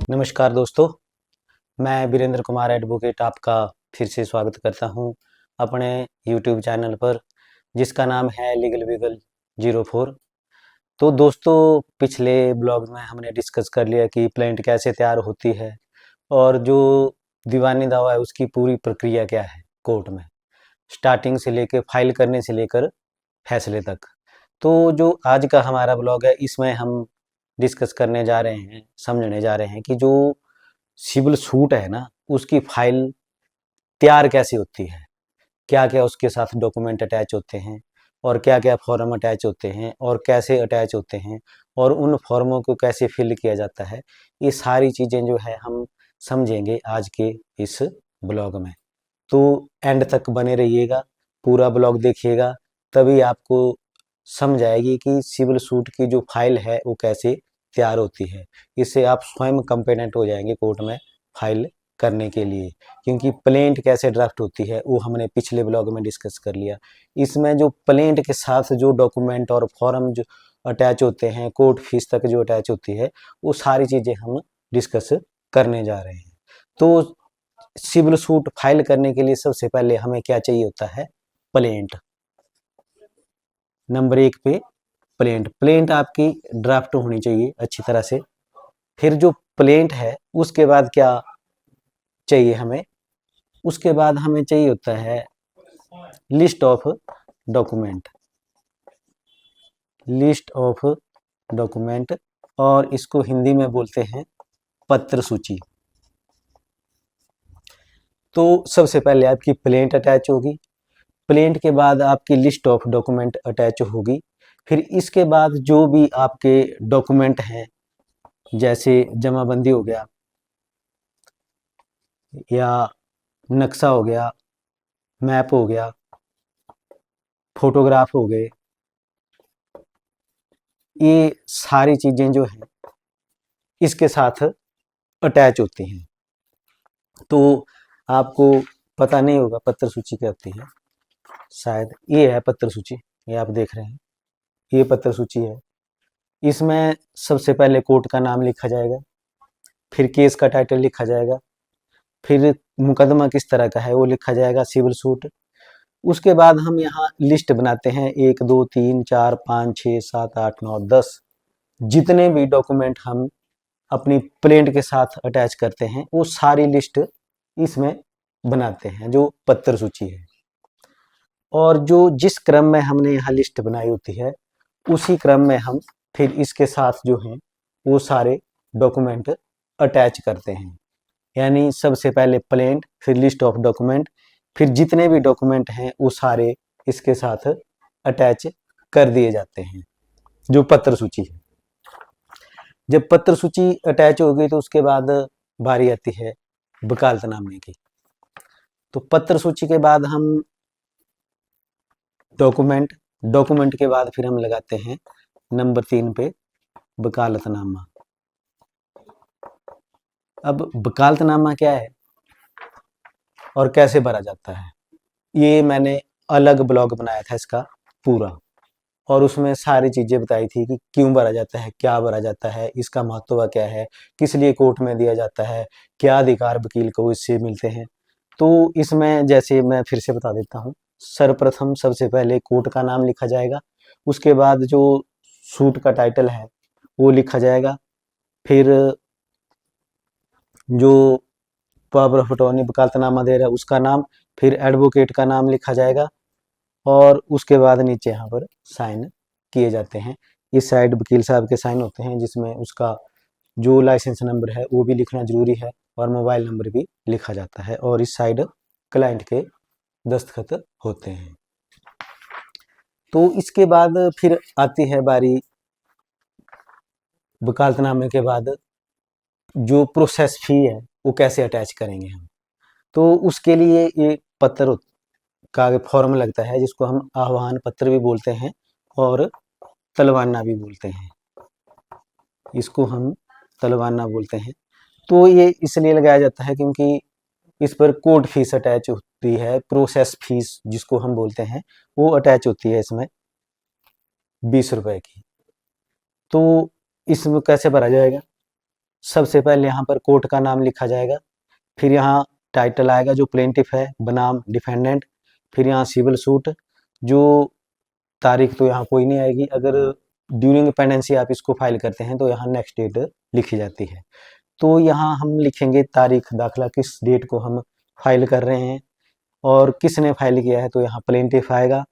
नमस्कार दोस्तों, मैं वीरेंद्र कुमार एडवोकेट आपका फिर से स्वागत करता हूं अपने यूट्यूब चैनल पर, जिसका नाम है लीगल विगल 04। तो दोस्तों, पिछले ब्लॉग में हमने डिस्कस कर लिया कि प्लेंट कैसे तैयार होती है और जो दीवानी दावा है उसकी पूरी प्रक्रिया क्या है कोर्ट में, स्टार्टिंग से लेकर फाइल करने से लेकर फैसले तक। तो जो आज का हमारा ब्लॉग है, इसमें हम डिस्कस करने जा रहे हैं, समझने जा रहे हैं कि जो सिविल सूट है ना, उसकी फाइल तैयार कैसे होती है, क्या क्या उसके साथ डॉक्यूमेंट अटैच होते हैं और क्या क्या फॉर्म अटैच होते हैं और कैसे अटैच होते हैं और उन फॉर्मों को कैसे फिल किया जाता है। ये सारी चीज़ें जो है हम समझेंगे आज के इस ब्लॉग में। तो एंड तक बने रहिएगा, पूरा ब्लॉग देखिएगा, तभी आपको समझ आएगी कि सिविल सूट की जो फाइल है वो कैसे तैयार होती है। इससे आप स्वयं कंपेटेंट हो जाएंगे कोर्ट में फाइल करने के लिए, क्योंकि प्लेंट कैसे ड्राफ्ट होती है वो हमने पिछले ब्लॉग में डिस्कस कर लिया। इसमें जो प्लेंट के साथ जो डॉक्यूमेंट और फॉर्म जो अटैच होते हैं, कोर्ट फीस तक जो अटैच होती है, वो सारी चीज़ें हम डिस्कस करने जा रहे हैं। तो सिविल सूट फाइल करने के लिए सबसे पहले हमें क्या चाहिए होता है? प्लेंट। नंबर 1 पे प्लेंट आपकी ड्राफ्ट होनी चाहिए अच्छी तरह से। फिर जो प्लेंट है उसके बाद क्या चाहिए हमें? उसके बाद हमें चाहिए होता है list of document. List of document, और इसको हिंदी में बोलते हैं पत्र सूची। तो सबसे पहले आपकी प्लेंट अटैच होगी, प्लेंट के बाद आपकी लिस्ट ऑफ डॉक्यूमेंट अटैच होगी। फिर इसके बाद जो भी आपके डॉक्यूमेंट हैं, जैसे जमाबंदी हो गया या नक्शा हो गया, मैप हो गया, फोटोग्राफ हो गए, ये सारी चीज़ें जो हैं इसके साथ अटैच होती हैं। तो आपको पता नहीं होगा पत्र सूची क्या होती है, शायद ये है पत्र सूची, ये आप देख रहे हैं, ये पत्र सूची है। इसमें सबसे पहले कोर्ट का नाम लिखा जाएगा, फिर केस का टाइटल लिखा जाएगा, फिर मुकदमा किस तरह का है वो लिखा जाएगा, सिविल सूट। उसके बाद हम यहाँ लिस्ट बनाते हैं, 1 2 3 4 5 6 7 8 9 10, जितने भी डॉक्यूमेंट हम अपनी प्लेंट के साथ अटैच करते हैं वो सारी लिस्ट इसमें बनाते हैं, जो पत्र सूची है। और जो जिस क्रम में हमने यहाँ लिस्ट बनाई होती है उसी क्रम में हम फिर इसके साथ जो हैं वो सारे डॉक्यूमेंट अटैच करते हैं। यानी सबसे पहले प्लेंट, फिर लिस्ट ऑफ डॉक्यूमेंट, फिर जितने भी डॉक्यूमेंट हैं वो सारे इसके साथ अटैच कर दिए जाते हैं, जो पत्र सूची है। जब पत्र सूची अटैच हो गई तो उसके बाद बारी आती है वकालतनामे की। तो पत्र सूची के बाद हम डॉक्यूमेंट के बाद फिर हम लगाते हैं नंबर 3 पे वकालतनामा। अब वकालतनामा क्या है और कैसे भरा जाता है, ये मैंने अलग ब्लॉग बनाया था इसका पूरा, और उसमें सारी चीज़ें बताई थी कि क्यों भरा जाता है, क्या भरा जाता है, इसका महत्व क्या है, किस लिए कोर्ट में दिया जाता है, क्या अधिकार वकील को इससे मिलते हैं। तो इसमें जैसे मैं फिर से बता देता हूँ, सर्वप्रथम सबसे पहले कोर्ट का नाम लिखा जाएगा, उसके बाद जो सूट का टाइटल है वो लिखा जाएगा, फिर जो पावर ऑफ अटॉर्नी वकालतनामा दे रहा है उसका नाम, फिर एडवोकेट का नाम लिखा जाएगा, और उसके बाद नीचे यहाँ पर साइन किए जाते हैं। इस साइड वकील साहब के साइन होते हैं, जिसमें उसका जो लाइसेंस नंबर है वो भी लिखना जरूरी है और मोबाइल नंबर भी लिखा जाता है, और इस साइड क्लाइंट के दस्तखत होते हैं। तो इसके बाद फिर आती है बारी वकालतनामे के बाद जो प्रोसेस फी है वो कैसे अटैच करेंगे हम। तो उसके लिए ये पत्र का फॉर्म लगता है, जिसको हम आह्वान पत्र भी बोलते हैं और तलवाना भी बोलते हैं, इसको हम तलवाना बोलते हैं। तो ये इसलिए लगाया जाता है क्योंकि इस पर कोर्ट फीस अटैच होती है, प्रोसेस फीस जिसको हम बोलते हैं वो अटैच होती है इसमें 20 रुपए की। तो इसमें कैसे भरा जाएगा? सबसे पहले यहाँ पर कोर्ट का नाम लिखा जाएगा, फिर यहाँ टाइटल आएगा जो प्लेंटिफ है बनाम डिफेंडेंट, फिर यहाँ सिविल सूट, जो तारीख तो यहाँ कोई नहीं आएगी, अगर ड्यूरिंग पेंडेंसी आप इसको फाइल करते हैं तो यहाँ नेक्स्ट डेट लिखी जाती है। तो यहाँ हम लिखेंगे तारीख दाखिला, किस डेट को हम फाइल कर रहे हैं और किसने फाइल किया है, तो यहाँ प्लेंटिफ आएगा।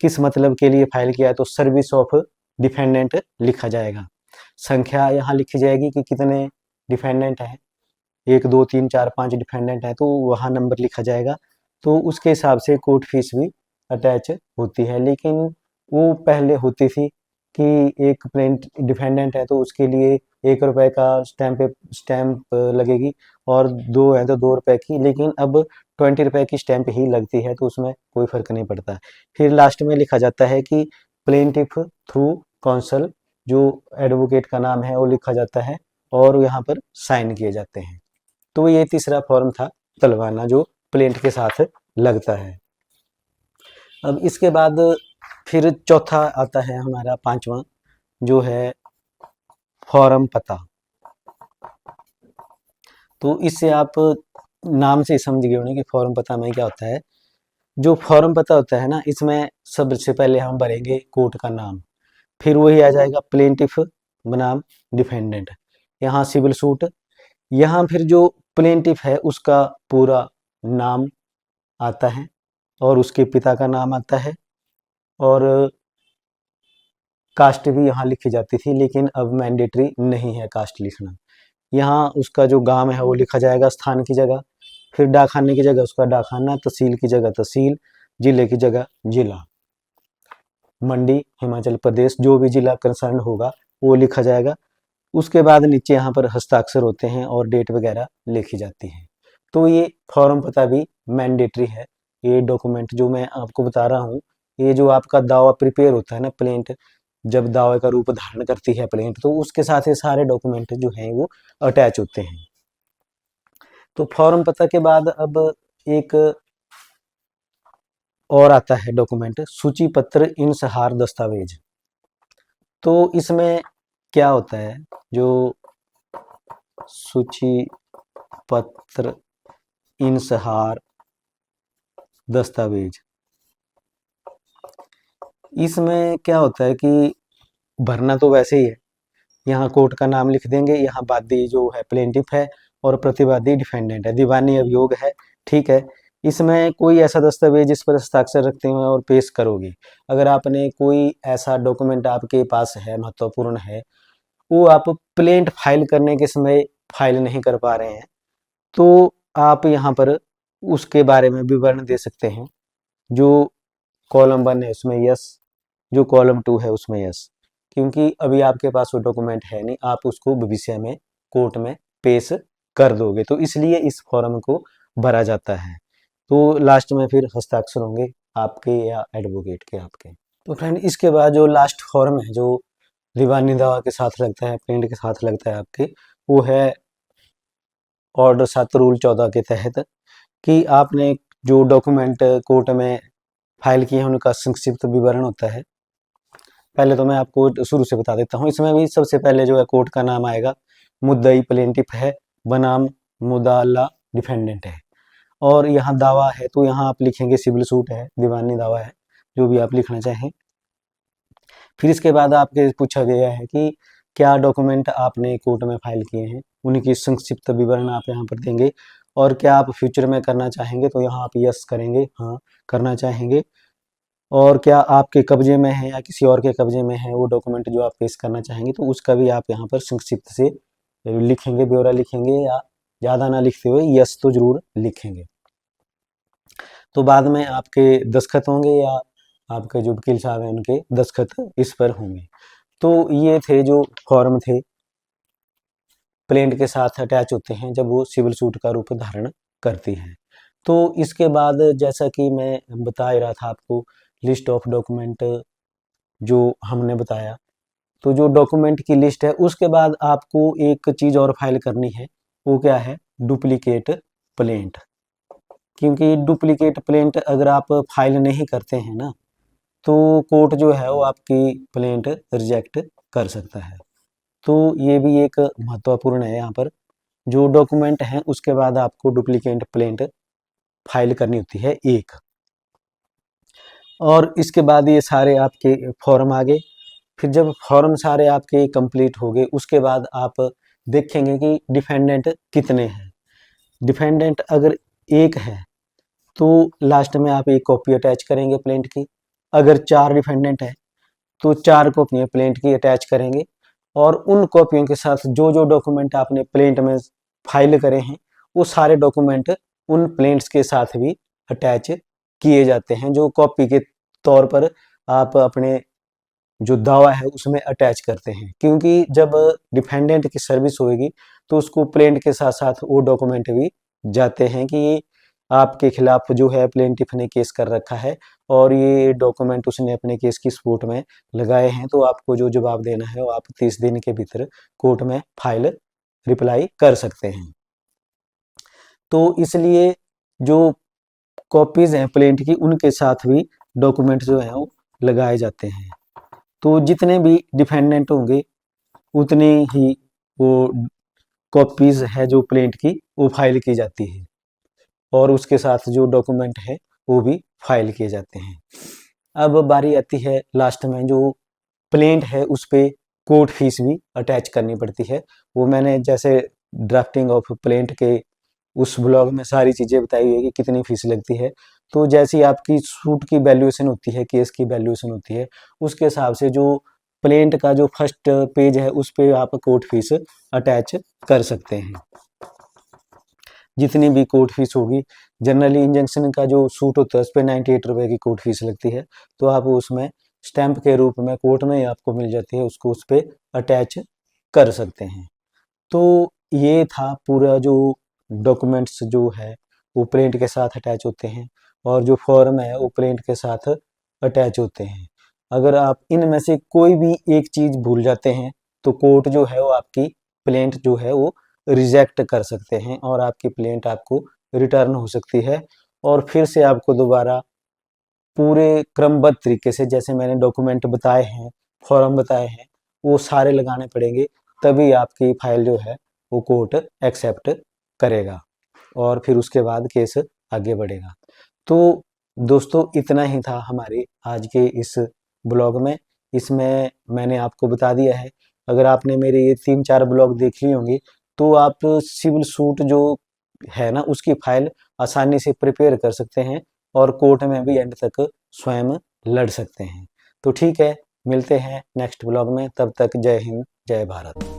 किस मतलब के लिए फाइल किया है, तो सर्विस ऑफ डिफेंडेंट लिखा जाएगा। संख्या यहाँ लिखी जाएगी कि कितने डिफेंडेंट हैं, 1 2 3 4 5 डिफेंडेंट है तो वहाँ नंबर लिखा जाएगा। तो उसके हिसाब से कोर्ट फीस भी अटैच होती है, लेकिन वो पहले होती थी कि एक प्लेंट डिफेंडेंट है तो उसके लिए 1 रुपए का स्टैंप लगेगी और 2 है तो 2 रुपए की, लेकिन अब 20 रुपए की स्टैंप ही लगती है, तो उसमें कोई फर्क नहीं पड़ता। फिर लास्ट में लिखा जाता है कि प्लेंटिफ थ्रू काउंसिल, जो एडवोकेट का नाम है वो लिखा जाता है और यहाँ पर साइन किए जाते हैं। तो ये तीसरा फॉर्म था तलवाना, जो प्लेंट के साथ लगता है। अब इसके बाद फिर चौथा आता है हमारा पांचवा, जो है फॉर्म पता। तो इससे आप नाम से ही समझ गए होंगे कि फॉर्म पता में क्या होता है। जो फॉर्म पता होता है ना, इसमें सबसे पहले हम भरेंगे कोर्ट का नाम, फिर वही आ जाएगा प्लेंटिफ बनाम डिफेंडेंट, यहाँ सिविल सूट, यहाँ फिर जो प्लेंटिफ है उसका पूरा नाम आता है और उसके पिता का नाम आता है, और कास्ट भी यहाँ लिखी जाती थी, लेकिन अब मैंडेटरी नहीं है कास्ट लिखना। यहाँ उसका जो गांव है वो लिखा जाएगा स्थान की जगह, फिर डाकखाने की जगह उसका डाकखाना, तहसील की जगह तहसील, जिले की जगह जिला, मंडी हिमाचल प्रदेश, जो भी जिला कंसर्न होगा वो लिखा जाएगा। उसके बाद नीचे यहाँ पर हस्ताक्षर होते हैं और डेट वगैरह लिखी जाती है। तो ये फॉर्म पता भी मैंडेटरी है। ये डॉक्यूमेंट जो मैं आपको बता रहा हूँ, ये जो आपका दावा प्रिपेयर होता है ना, प्लेंट जब दावे का रूप धारण करती है प्लेंट, तो उसके साथ ये सारे डॉक्यूमेंट जो हैं वो अटैच होते हैं। तो फॉर्म पता के बाद अब एक और आता है डॉक्यूमेंट, सूची पत्र इंसहार दस्तावेज। तो इसमें क्या होता है, जो सूची पत्र इंसहार दस्तावेज, इसमें क्या होता है कि भरना तो वैसे ही है, यहाँ कोर्ट का नाम लिख देंगे, यहाँ वादी जो है प्लेंटिफ है और प्रतिवादी डिफेंडेंट है, दीवानी अभियोग है, ठीक है। इसमें कोई ऐसा दस्तावेज जिस पर हस्ताक्षर रखते हुए और पेश करोगे, अगर आपने कोई ऐसा डॉक्यूमेंट आपके पास है महत्वपूर्ण है, वो आप प्लेंट फाइल करने के समय फाइल नहीं कर पा रहे हैं, तो आप यहाँ पर उसके बारे में विवरण दे सकते हैं। जो कॉलम 1 है उसमें यस, जो कॉलम 2 है उसमें यस, क्योंकि अभी आपके पास वो डॉक्यूमेंट है नहीं, आप उसको भविष्य में कोर्ट में पेश कर दोगे, तो इसलिए इस फॉर्म को भरा जाता है। तो लास्ट में फिर हस्ताक्षर होंगे आपके या एडवोकेट के आपके। तो फ्रेंड, इसके बाद जो लास्ट फॉर्म है जो दीवानी दावा के साथ लगता है, प्रिंट के साथ लगता है आपके, वो है ऑर्डर 7 रूल 14 के तहत, कि आपने जो डॉक्यूमेंट कोर्ट में फाइल किए हैं उनका संक्षिप्त विवरण होता है। पहले तो मैं आपको शुरू से बता देता हूँ। इसमें भी सबसे पहले जो है कोर्ट का नाम आएगा, मुद्दई प्लेंटिफ है बनाम मुदाला डिफेंडेंट है, और यहाँ दावा है तो यहाँ आप लिखेंगे सिविल सूट है, दीवानी दावा है, जो भी आप लिखना चाहें। फिर इसके बाद आपके पूछा गया है कि क्या डॉक्यूमेंट आपने कोर्ट में फाइल किए हैं, उनकी संक्षिप्त विवरण आप यहाँ पर देंगे, और क्या आप फ्यूचर में करना चाहेंगे, तो यहाँ आप यस करेंगे, हाँ करना चाहेंगे, और क्या आपके कब्जे में है या किसी और के कब्जे में है वो डॉक्यूमेंट जो आप पेश करना चाहेंगे, तो उसका भी आप यहाँ पर संक्षिप्त से लिखेंगे, ब्यौरा लिखेंगे, या ज़्यादा ना लिखते हुए यस तो जरूर लिखेंगे। तो बाद में आपके दस्तखत होंगे या आपके जो वकील साहब हैं उनके दस्तखत इस पर होंगे। तो ये थे जो फॉर्म थे, प्लेंट के साथ अटैच होते हैं जब वो सिविल सूट का रूप धारण करती है। तो इसके बाद जैसा कि मैं बता ही रहा था आपको, लिस्ट ऑफ डॉक्यूमेंट जो हमने बताया, तो जो डॉक्यूमेंट की लिस्ट है उसके बाद आपको एक चीज़ और फाइल करनी है, वो क्या है, डुप्लीकेट प्लेंट। क्योंकि डुप्लीकेट प्लेंट अगर आप फाइल नहीं करते हैं ना, तो कोर्ट जो है वो आपकी प्लेंट रिजेक्ट कर सकता है। तो ये भी एक महत्वपूर्ण है। यहाँ पर जो डॉक्यूमेंट हैं उसके बाद आपको डुप्लीकेट प्लेंट फाइल करनी होती है एक, और इसके बाद ये सारे आपके फॉर्म आ गए। फिर जब फॉर्म सारे आपके कंप्लीट हो गए उसके बाद आप देखेंगे कि डिफेंडेंट कितने हैं। डिफेंडेंट अगर एक है तो लास्ट में आप एक कॉपी अटैच करेंगे प्लेंट की। अगर 4 डिफेंडेंट है तो 4 कॉपियाँ प्लेंट की अटैच करेंगे, और उन कॉपियों के साथ जो जो डॉक्यूमेंट आपने प्लेंट में फाइल करे हैं वो सारे डॉक्यूमेंट उन प्लेंट्स के साथ भी अटैच किए जाते हैं, जो कॉपी के तौर पर आप अपने जो दावा है उसमें अटैच करते हैं। क्योंकि जब डिफेंडेंट की सर्विस होगी तो उसको प्लेंट के साथ साथ वो डॉक्यूमेंट भी जाते हैं कि आपके खिलाफ जो है प्लेंटिफ ने केस कर रखा है और ये डॉक्यूमेंट उसने अपने केस की सपोर्ट में लगाए हैं, तो आपको जो जवाब देना है वो आप 30 दिन के भीतर कोर्ट में फाइल रिप्लाई कर सकते हैं। तो इसलिए जो कॉपीज हैं प्लेंट की उनके साथ भी डॉक्यूमेंट जो है वो लगाए जाते हैं। तो जितने भी डिफेंडेंट होंगे उतने ही वो कॉपीज है जो प्लेंट की वो फाइल की जाती है, और उसके साथ जो डॉक्यूमेंट है वो भी फाइल किए जाते हैं। अब बारी आती है लास्ट में, जो प्लेंट है उस पे कोर्ट फीस भी अटैच करनी पड़ती है। वो मैंने जैसे ड्राफ्टिंग ऑफ प्लेंट के उस ब्लॉग में सारी चीज़ें बताई हुई है कि कितनी फीस लगती है। तो जैसी आपकी सूट की वैल्यूएशन होती है, केस की वैल्यूएशन होती है, उसके हिसाब से जो प्लेंट का जो फर्स्ट पेज है उस पे आप कोर्ट फीस अटैच कर सकते हैं। जितनी भी कोर्ट फीस होगी, जनरली इंजंक्शन का जो सूट होता है उस पर 98 रुपये की कोर्ट फीस लगती है, तो आप उसमें स्टैंप के रूप में कोर्ट में ही आपको मिल जाती है, उसको उस पर अटैच कर सकते हैं। तो ये था पूरा जो डॉक्यूमेंट्स जो है वो प्रिंट के साथ अटैच होते हैं, और जो फॉर्म है वो प्रिंट के साथ अटैच होते हैं। अगर आप इनमें से कोई भी एक चीज़ भूल जाते हैं तो कोर्ट जो है वो आपकी प्लेंट जो है वो रिजेक्ट कर सकते हैं, और आपकी प्लेंट आपको रिटर्न हो सकती है, और फिर से आपको दोबारा पूरे क्रमबद्ध तरीके से जैसे मैंने डॉक्यूमेंट बताए हैं, फॉर्म बताए हैं, वो सारे लगाने पड़ेंगे, तभी आपकी फाइल जो है वो कोर्ट एक्सेप्ट करेगा, और फिर उसके बाद केस आगे बढ़ेगा। तो दोस्तों इतना ही था हमारे आज के इस ब्लॉग में। इसमें मैंने आपको बता दिया है, अगर आपने मेरे ये 3-4 ब्लॉग देख लिए होंगे तो आप सिविल सूट जो है ना उसकी फाइल आसानी से प्रिपेयर कर सकते हैं, और कोर्ट में भी एंड तक स्वयं लड़ सकते हैं। तो ठीक है, मिलते हैं नेक्स्ट ब्लॉग में, तब तक जय हिंद जय भारत।